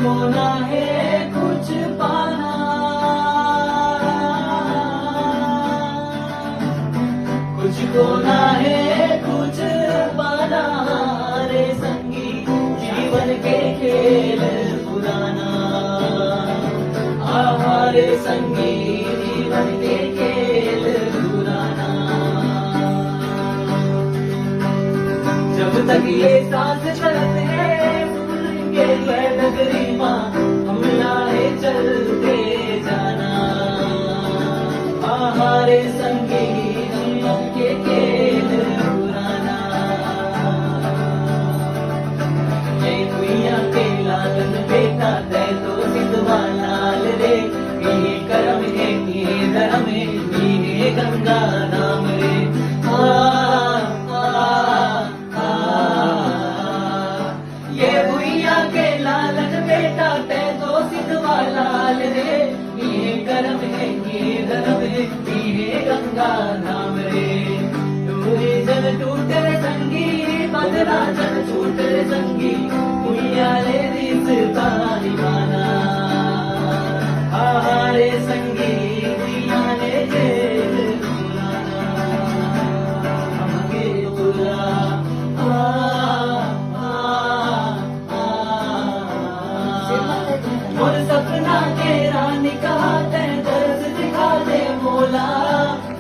मुझको ना है कुछ पाना, मुझको ना है कुछ पाना रे संगी, जीवन के खेल पुराना। आहा रे संगी, जीवन के खेल पुराना। जब तक ये सांस चलते के नगरी माँ, हम लाए चलते जाना। आहा रे संगी, जीवन के खेल पुराना। ये दुनिया के लालन बेटा तय तो सिद्धवा लाल रे, ये करम है ये धर्म है ये गंगा नाम रे। ये भुइया के लालन बेटा तै तो सिद्धवा लाल रे, ये करम है ये धर्म है ये गंगा नाम रे। टूटे जल टूटे रे संगी, बदला जल छूटे रे संगी, भुइया रे रिश्ता निभाना। आहा रे संगी, भुइया रे जेल पुराना। हमके बुरा और सपना तेरा निकाल दर्द दिखा दे मोला,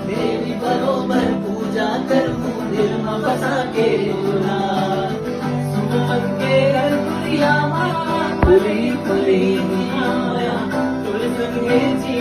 मेरी बरोबर पूजा कर दिल में बसा के बोला। सुमन के रंगिया खुली खुली माया, तुल संगे जी